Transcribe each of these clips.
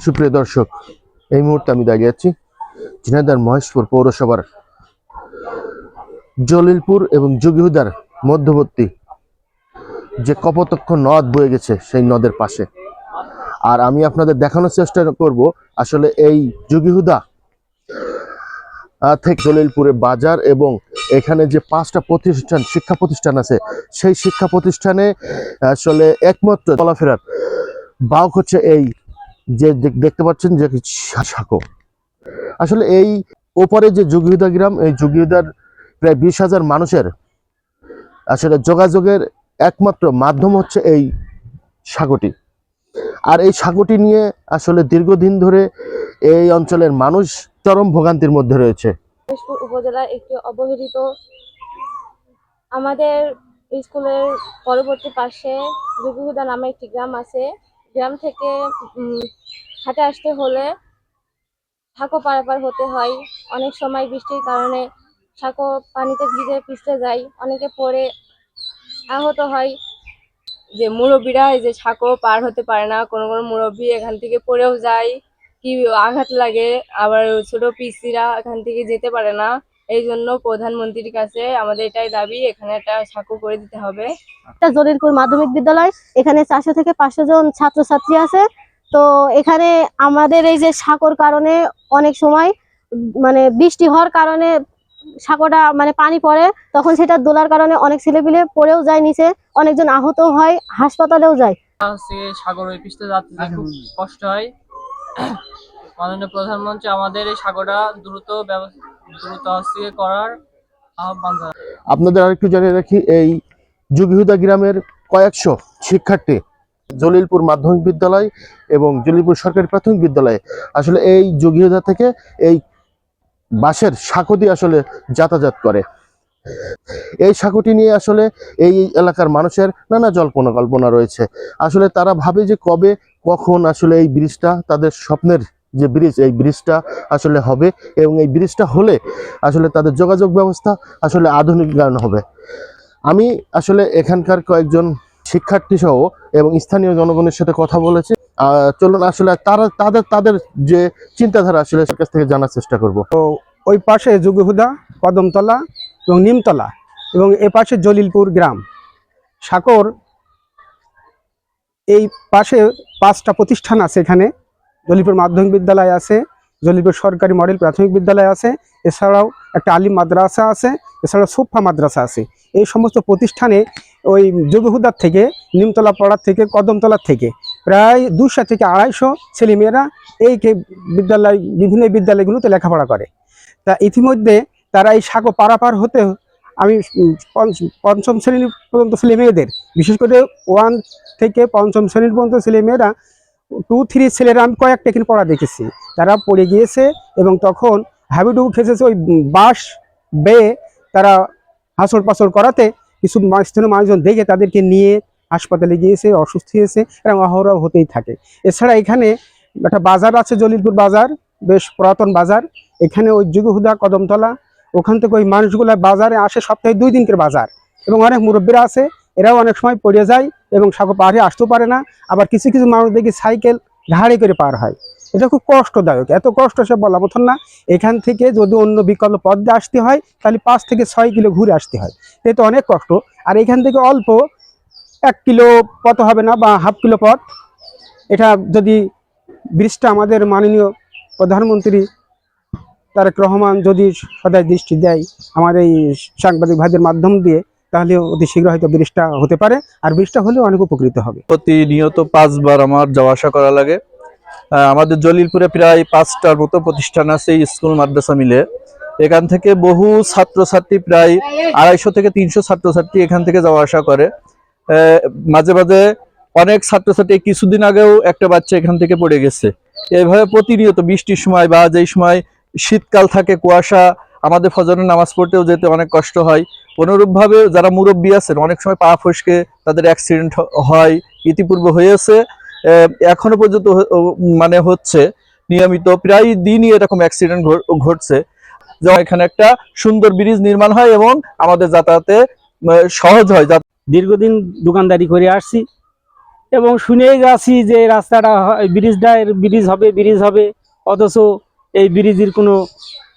সুপ্রিয় দর্শক, এই মুহূর্তে আমি দাঁড়িয়ে আছি ঝিনাইদহ মহেশপুর পৌরসভার জলিলপুর এবং যোগীহুদার মধ্যবর্তী যে কপোতাক্ষ নদ বয়ে গেছে সেই নদের পাশে। আর আমি আপনাদের দেখানোর চেষ্টা করব আসলে এই যোগীহুদা থেকে জলিলপুরে বাজার এবং এখানে যে 5টা প্রতিষ্ঠান শিক্ষা প্রতিষ্ঠান আছে, সেই শিক্ষা প্রতিষ্ঠানে আসলে একমাত্র চলাফেরার বাহক হচ্ছে এই যে দেখতে পাচ্ছেন যে সাঁকো। আসলে এই ওপরে যে যোগীহুদা গ্রাম, এই যোগীহুদার প্রায় 20,000 মানুষের আসলে যোগাযোগের একমাত্র মাধ্যম হচ্ছে এই সাঁকোটি। আর এই সাঁকোটি নিয়ে আসলে দীর্ঘদিন ধরে এই অঞ্চলের মানুষ চরম ভোগান্তির মধ্যে রয়েছে। মহেশপুর উপজেলার একটি অবহেলিত আমাদের স্কুলের পরবর্তী পাশে যোগীহুদা নামে একটি গ্রাম আছে। গ্রাম থেকে হাটে আসতে হলে সাঁকো পারাপার হতে হয়। অনেক সময় বৃষ্টির কারণে সাঁকো পানিতে ভিজে পিছলে যায়, অনেকে পড়ে আহত হয়। যে মুরব্বীরা এই যে সাঁকো পার হতে পারে না, কোনো কোনো মুরব্বী এখান থেকে পড়েও যায়, কি আঘাত লাগে। আবার ছোট পিসিরা এখান থেকে যেতে পারে না। এই জন্য প্রধানমন্ত্রীর কাছে আমাদের এটাই দাবি, এখানে একটা সাঁকো করে দিতে হবে। জলিলপুর মাধ্যমিক বিদ্যালয়, এখানে 400 থেকে 500 জন ছাত্রছাত্রী আছে। তো এখানে আমাদের এই যে সাঁকোর কারণে অনেক সময় মানে বৃষ্টি হওয়ার কারণে সাঁকোটা মানে পানি পড়ে, তখন সেটা দোলার কারণে অনেক ছেলেপিলে পড়েও যায় নিচে, অনেকজন আহত হয়, হাসপাতালেও যায়। সাগর ওই পিছতে যাতে খুব কষ্ট হয়। মাননীয় প্রধানমন্ত্রী আমাদের এই সাগরটা দ্রুত করার আহ্বান জানাই। আপনাদের আরেকটু জানিয়ে রাখি, এই যোগীহুদা গ্রামের কয়েকশো শিক্ষার্থী জলিলপুর মাধ্যমিক বিদ্যালয় এবং জলিলপুর সরকারি প্রাথমিক বিদ্যালয়ে আসলে এই যোগীহুদা থেকে এই বাঁশের সাঁকো দিয়ে আসলে যাতায়াত করে। এই সাঁকোটি নিয়ে আসলে এই এলাকার মানুষের নানা জল্পনা কল্পনা রয়েছে। আসলে তারা ভাবে যে কবে কখন আসলে এই ব্রিজটা, তাদের স্বপ্নের যে ব্রিজ, এই ব্রিজটা আসলে হবে এবং এই ব্রিজটা হলে আসলে তাদের যোগাযোগ ব্যবস্থা আসলে আধুনিকায়ন হবে। আমি আসলে এখানকার কয়েকজন শিক্ষার্থী সহ এবং স্থানীয় জনগণের সাথে কথা বলেছি। চলুন আসলে তাদের যে চিন্তাধারা আসলে তার কাছ থেকে জানার চেষ্টা করব। ওই পাশে যোগীহুদা, কদমতলা এবং নিমতলা এবং এ পাশে জলিলপুর গ্রাম। সাঁকোর এই পাশে 5টা প্রতিষ্ঠান আছে। এখানে জলিলপুর মাধ্যমিক বিদ্যালয় আছে, জলিলপুর সরকারি মডেল প্রাথমিক বিদ্যালয় আছে, এছাড়াও একটা আলিম মাদ্রাসা আছে, এছাড়াও সুফা মাদ্রাসা আছে। এই সমস্ত প্রতিষ্ঠানে ওই যোগীহুদার থেকে, নিমতলা পাড়ার থেকে, কদমতলার থেকে প্রায় 200 থেকে 250 ছেলেমেয়েরা এই বিদ্যালয়, বিভিন্ন বিদ্যালয়গুলোতে লেখাপড়া করে। তা ইতিমধ্যে তারা এই সাঁকো পারাপার হতে, আমি পঞ্চম শ্রেণী পর্যন্ত ছেলে মেয়েদের, বিশেষ করে 1 থেকে 5ম শ্রেণীর পর্যন্ত ছেলে মেয়েরা, 2, 3 ছেলেরা আমি কয়েকটা এখানে পড়া দেখেছি, তারা পড়ে গিয়েছে এবং তখন হাবিডুবু খেয়েছে। ওই বাঁশ বেয়ে তারা হাঁচড় পাচড় করাতে কিছু স্থানীয় মানুষজন দেখে তাদেরকে নিয়ে হাসপাতালে গিয়েছে, অসুস্থ হয়েছে এবং অহরহ হতেই থাকে। এছাড়া এখানে একটা বাজার আছে, জলিলপুর বাজার, বেশ পুরাতন বাজার। এখানে ওই যোগীহুদা, কদমতলা, ওখান থেকে ওই মানুষগুলো বাজারে আসে, সপ্তাহে 2 দিনকের বাজার। এবং অনেক মুরব্বীরা আছে, এরাও অনেক সময় পড়ে যায় এবং সাঁকো পাহাড়ে আসতেও পারে না। আবার কিছু কিছু মানুষ দেখি সাইকেল ঘাড়ে করে পার হয়। এটা খুব কষ্টদায়ক, এত কষ্ট সে বলা মতন না। এখান থেকে যদি অন্য বিকল্প পথ দিয়ে আসতে হয় তাহলে 5 থেকে 6 কিলো ঘুরে আসতে হয়, এতে অনেক কষ্ট। আর এখান থেকে অল্প 1 কিলো পথ হবে না বা হাফ কিলো পথ। এটা যদি ব্রিজটা আমাদের মাননীয় প্রধানমন্ত্রী তারেক রহমান যদি সদায় দৃষ্টি দেয় আমাদের এই সাংবাদিক ভাইদের মাধ্যম দিয়ে, তাহলে অতি শীঘ্র হয়তো ব্রিজটা হতে পারে। আর ব্রিজটা হলে অনেক উপকৃত হবে। প্রতিনিয়ত 5 বার আমার যাওয়া আসা করা লাগে। আমাদের জলিলপুরে প্রায় 5টার মতো প্রতিষ্ঠান আছে, স্কুল মাদ্রাসা মিলে। এখান থেকে বহু ছাত্রছাত্রী, প্রায় 250 থেকে 300 ছাত্রছাত্রী এখান থেকে যাওয়া আসা করে। মাঝে মাঝে অনেক ছাত্রছাত্রী, কিছুদিন আগেও একটা বাচ্চা এখান থেকে পড়ে গেছে। এইভাবে প্রতিনিয়ত বৃষ্টির সময় বা যেই সময় শীতকাল থাকে, কুয়াশা, আমাদের ফজরের নামাজ পড়তেও যেতে অনেক কষ্ট হয়। অনুরূপভাবে যারা মুরব্বী আছেন, অনেক সময় পা ফসকে তাদের অ্যাক্সিডেন্ট হয়, ইতিপূর্বে হয়েছে, এখনো পর্যন্ত মানে হচ্ছে নিয়মিত, প্রায় দিনই এরকম অ্যাক্সিডেন্ট ঘটছে। যেমন এখানে একটা সুন্দর ব্রিজ নির্মাণ হয় এবং আমাদের যাতায়াতে সহজ হয়। দীর্ঘদিন দোকানদারি করে আসছি, এবং শুনেই যাচ্ছি যে এই রাস্তাটা ব্রিজ হবে, অথচ এই ব্রিজের কোনো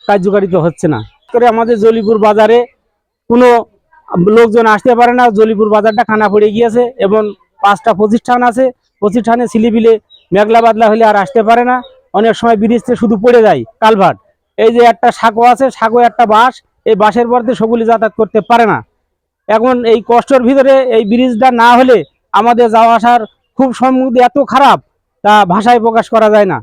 কার্যকারিতা হচ্ছে না। করে আমাদের জলিপুর বাজারে কোনো লোকজন আসতে পারে না, জলিপুর বাজারটা খানা পড়ে গিয়েছে এবং 5টা প্রতিষ্ঠান আছে, প্রতিষ্ঠানে ছিলিবিলে মেঘলা বাদলা হলে আর আসতে পারে না। অনেক সময় ব্রিজতে শুধু পড়ে যায় কালভার্ট। এই যে একটা সাঁকো আছে, সাঁকো একটা বাঁশ, এই বাঁশের পথে সকলে যাতায়াত করতে পারে না। এখন এই কষ্টের ভিতরে এই ব্রিজটা না হলে আমাদের যাওয়া আসার খুব সম্মুখ এত খারাপ, তা ভাষায় প্রকাশ করা যায় না।